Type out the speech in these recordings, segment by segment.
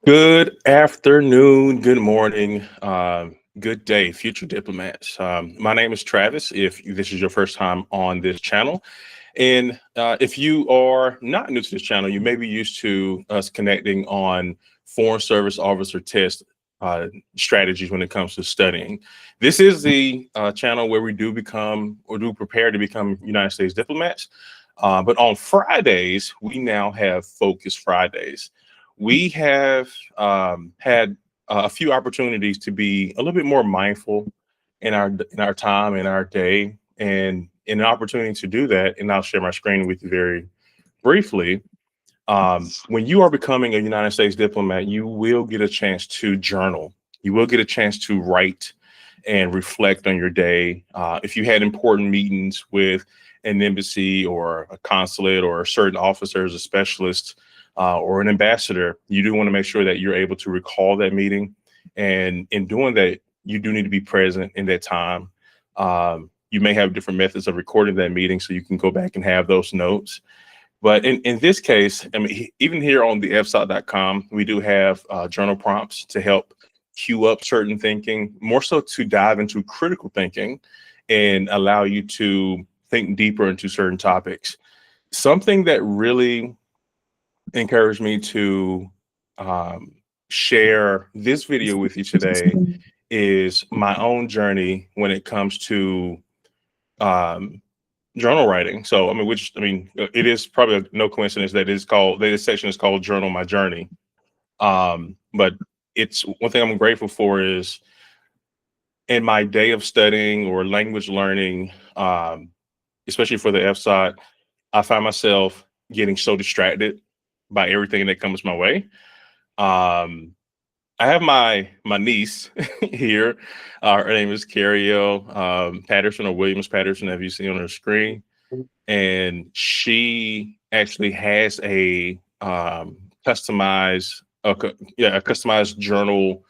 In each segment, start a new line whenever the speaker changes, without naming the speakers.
Good afternoon, good morning, good day, future diplomats. My name is Travis. If this is your first time on this channel, and if you are not new to this channel, you may be used to us connecting on Foreign Service Officer test strategies when it comes to studying. This is the channel where we do prepare to become United States diplomats. But on Fridays, we now have Focus Fridays. We have had a few opportunities to be a little bit more mindful in our time, in our day, and an opportunity to do that. And I'll share my screen with you very briefly. When you are becoming a United States diplomat, you will get a chance to journal. You will get a chance to write and reflect on your day. If you had important meetings with an embassy or a consulate or certain officers, a specialist, or an ambassador, you do want to make sure that you're able to recall that meeting. And in doing that, you do need to be present in that time. You may have different methods of recording that meeting so you can go back and have those notes. But in this case, I mean, even here on the fsot.com, we do have journal prompts to help cue up certain thinking, more so to dive into critical thinking and allow you to think deeper into certain topics. Something that really encouraged me to share this video with you today is my own journey when it comes to journal writing. So, it is probably no coincidence that this section is called Journal My Journey. But it's one thing I'm grateful for is in my day of studying or language learning, especially for the FSOT, I find myself getting so distracted by everything that comes my way. I have my niece here. Her name is Carriel Patterson, or Williams Patterson, as you see on her screen. And she actually has a customized journal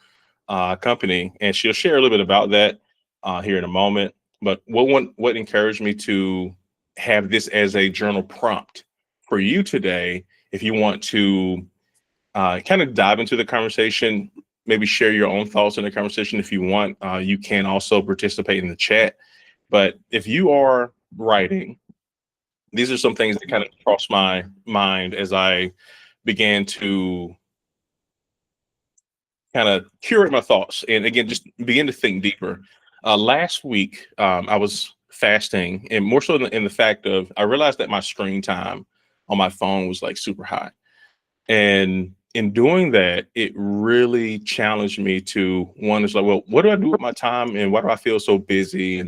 company, and she'll share a little bit about that here in a moment. But what encouraged me to have this as a journal prompt for you today, if you want to kind of dive into the conversation, maybe share your own thoughts in the conversation. If you want, you can also participate in the chat. But if you are writing, these are some things that kind of crossed my mind as I began to kind of curate my thoughts and again, just begin to think deeper. Last week, I was fasting, and more so in the fact of I realized that my screen time on my phone was like super high. And in doing that, it really challenged me to one is like, well, what do I do with my time, and why do I feel so busy,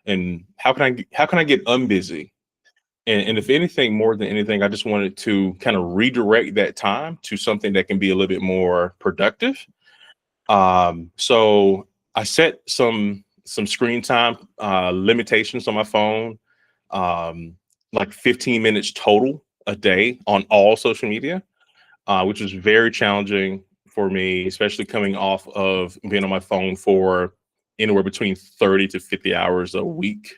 and how can I get unbusy? And if anything, more than anything, I just wanted to kind of redirect that time to something that can be a little bit more productive. So I set some screen time limitations on my phone, like 15 minutes total a day on all social media. Which was very challenging for me, especially coming off of being on my phone for anywhere between 30 to 50 hours a week,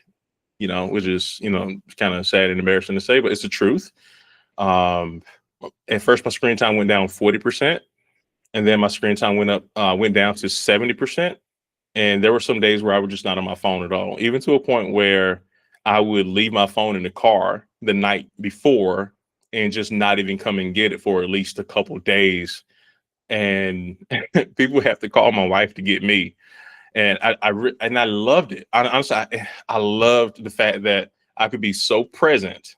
which is, kind of sad and embarrassing to say, but it's the truth. At first, my screen time went down 40%, and then my screen time went down to 70%. And there were some days where I was just not on my phone at all, even to a point where I would leave my phone in the car the night before and just not even come and get it for at least a couple days. And people have to call my wife to get me. And I loved it. Honestly, I loved the fact that I could be so present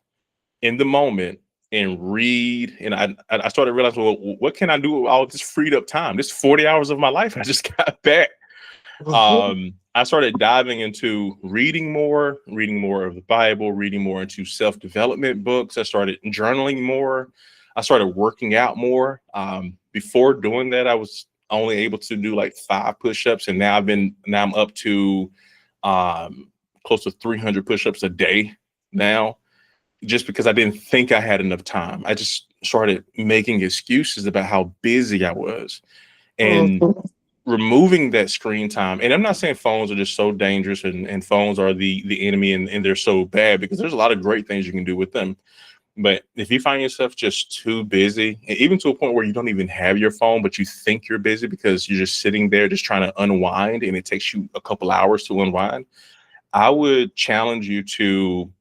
in the moment and read. And I started realizing, well, what can I do with all this freed up time? This 40 hours of my life I just got back. I started diving into reading more of the Bible, reading more into self-development books. I started journaling more. I started working out more. Before doing that, I was only able to do like 5 push-ups, and now I'm up to close to 300 push-ups a day now, just because I didn't think I had enough time. I just started making excuses about how busy I was. And removing that screen time, and I'm not saying phones are just so dangerous and phones are the enemy and they're so bad, because there's a lot of great things you can do with them. But if you find yourself just too busy, and even to a point where you don't even have your phone, but you think you're busy because you're just sitting there just trying to unwind and it takes you a couple hours to unwind, I would challenge you to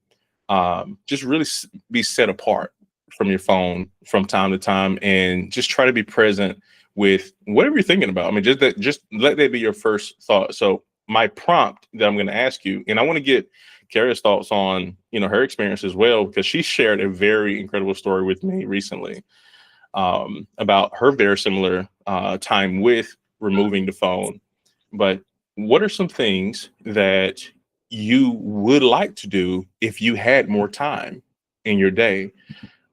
just really be set apart from your phone from time to time and just try to be present with whatever you're thinking about. I mean, just let that be your first thought. So my prompt that I'm going to ask you, and I want to get Kara's thoughts on, her experience as well, because she shared a very incredible story with me recently about her very similar time with removing the phone. But what are some things that you would like to do if you had more time in your day?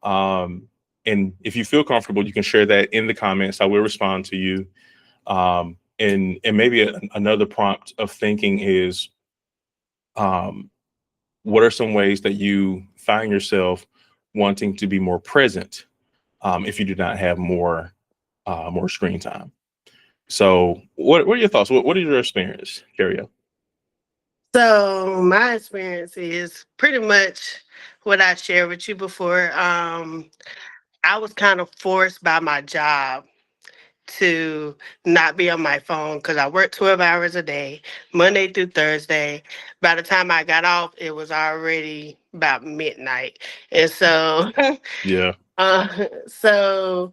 Um, and if you feel comfortable, you can share that in the comments. I will respond to you. And maybe another prompt of thinking is, um, what are some ways that you find yourself wanting to be more present if you do not have more screen time? So, what are your thoughts? What are your experience, Carrie?
So my experience is pretty much what I shared with you before. I was kind of forced by my job to not be on my phone because I worked 12 hours a day, Monday through Thursday. By the time I got off, it was already about midnight. And so
Yeah,
Uh, so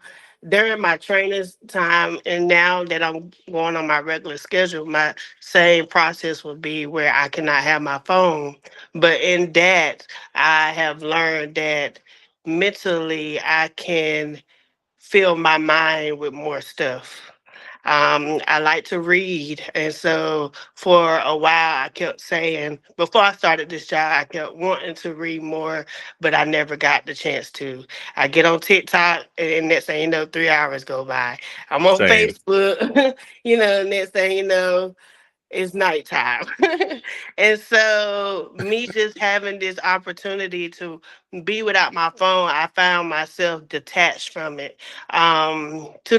during my trainer's time, and now that I'm going on my regular schedule, my same process would be where I cannot have my phone. But in that, I have learned that mentally I can fill my mind with more stuff. I like to read, and so for a while I kept saying, before I started this job, I kept wanting to read more, but I never got the chance to. I get on TikTok, and next thing you know, 3 hours go by. I'm on
same
Facebook, next thing you know, it's nighttime. And so, me just having this opportunity to be without my phone, I found myself detached from it, to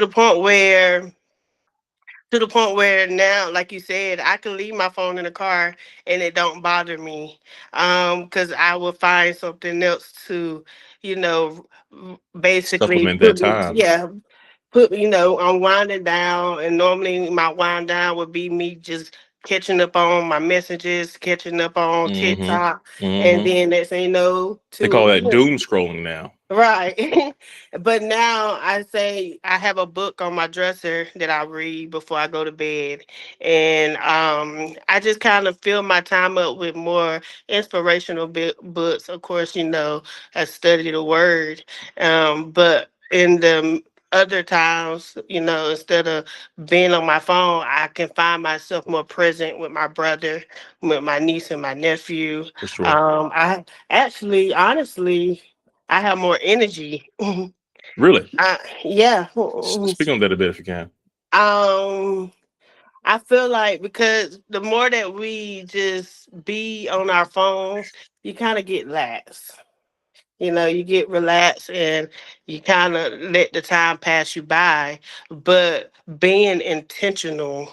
the point where now, like you said, I can leave my phone in the car and it don't bother me, because I will find something else to, you know basically
supplement that
put me,
time
yeah, I'm winding down, and normally my wind down would be me just catching up on my messages, catching up on
hmm
TikTok, and
hmm
then next thing you know,
They call
to
that doom scrolling now.
right. But now I say I have a book on my dresser that I read before I go to bed. And I just kind of fill my time up with more inspirational books. Of course, I study the word. But in the other times, instead of being on my phone, I can find myself more present with my brother, with my niece and my nephew.
For sure.
I actually, honestly, I have more energy.
Really,
Yeah.
speak on that a bit if you can.
Um, I feel like because the more that we just be on our phones, you kind of get lax. You get relaxed and you kind of let the time pass you by. But being intentional,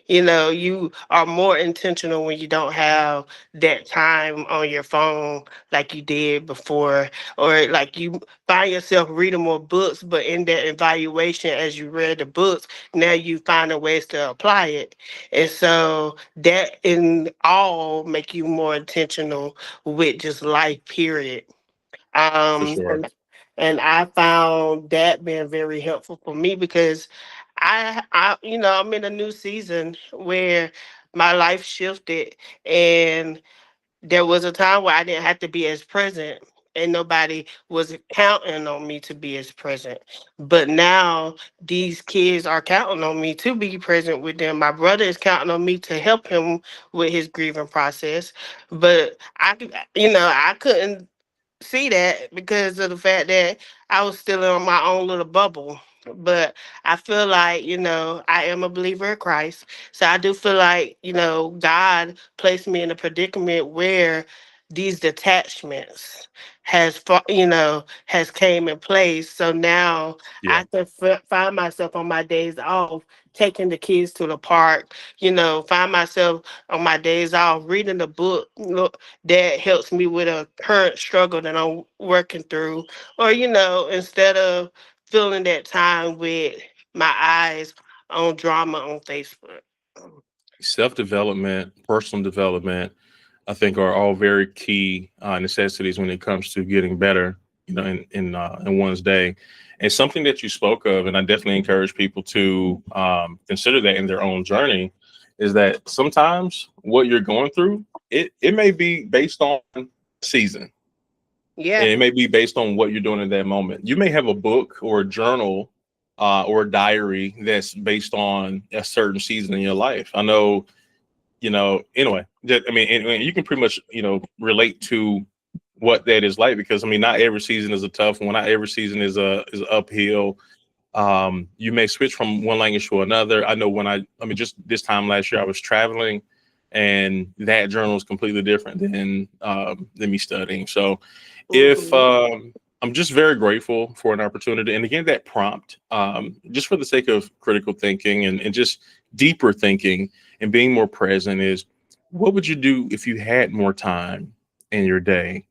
you are more intentional when you don't have that time on your phone like you did before, or like you find yourself reading more books, but in that evaluation, as you read the books, now you finding ways to apply it. And so that in all make you more intentional with just life, period.
For
um
sure.
and, and I found that being very helpful for me because I'm in a new season where my life shifted, and there was a time where I didn't have to be as present, and nobody was counting on me to be as present. But now these kids are counting on me to be present with them. My brother is counting on me to help him with his grieving process. But I couldn't see that because of the fact that I was still in my own little bubble. But I feel like, I am a believer of Christ. So I do feel like, God placed me in a predicament where these detachments has came in place. So now
Yeah.
I can find myself on my days off taking the kids to the park. Find myself on my days off reading a book, that helps me with a current struggle that I'm working through. Or instead of filling that time with my eyes on drama on Facebook.
Self-development, personal development, I think are all very key necessities when it comes to getting better, in one's day. And something that you spoke of, and I definitely encourage people to consider that in their own journey, is that sometimes what you're going through, it may be based on season, and
Yeah.
it may be based on what you're doing in that moment. You may have a book or a journal or a diary that's based on a certain season in your life. I know, anyway, I mean, and you can pretty much, relate to what that is like, because I mean, not every season is a tough one. Not every season is uphill. You may switch from one language to another. I know I mean, just this time last year, I was traveling, and that journal is completely different than me studying. So, if
Hmm.
I'm just very grateful for an opportunity, and again, that prompt, just for the sake of critical thinking and just deeper thinking and being more present, is what would you do if you had more time in your day?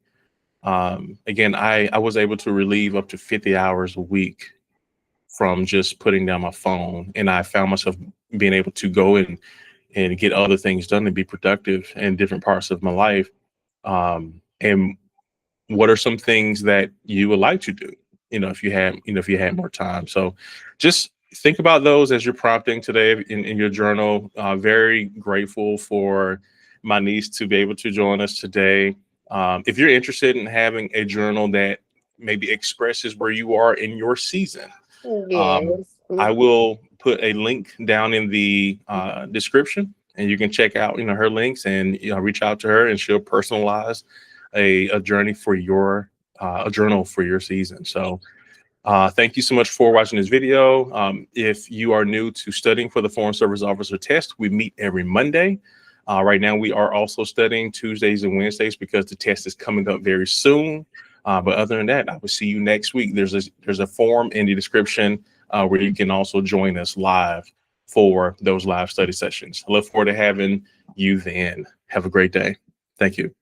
Again, I was able to relieve up to 50 hours a week from just putting down my phone, and I found myself being able to go and get other things done and be productive in different parts of my life. And what are some things that you would like to do, if you had more time? So just think about those as you're prompting today in your journal. Very grateful for my niece to be able to join us today. If you're interested in having a journal that maybe expresses where you are in your season, um,
Yes.
I will put a link down in the description, and you can check out, her links, and reach out to her, and she'll personalize a journey for your a journal for your season. So thank you so much for watching this video. If you are new to studying for the Foreign Service Officer test, we meet every Monday. Right now, we are also studying Tuesdays and Wednesdays because the test is coming up very soon. But other than that, I will see you next week. There's a form in the description where you can also join us live for those live study sessions. I look forward to having you then. Have a great day. Thank you.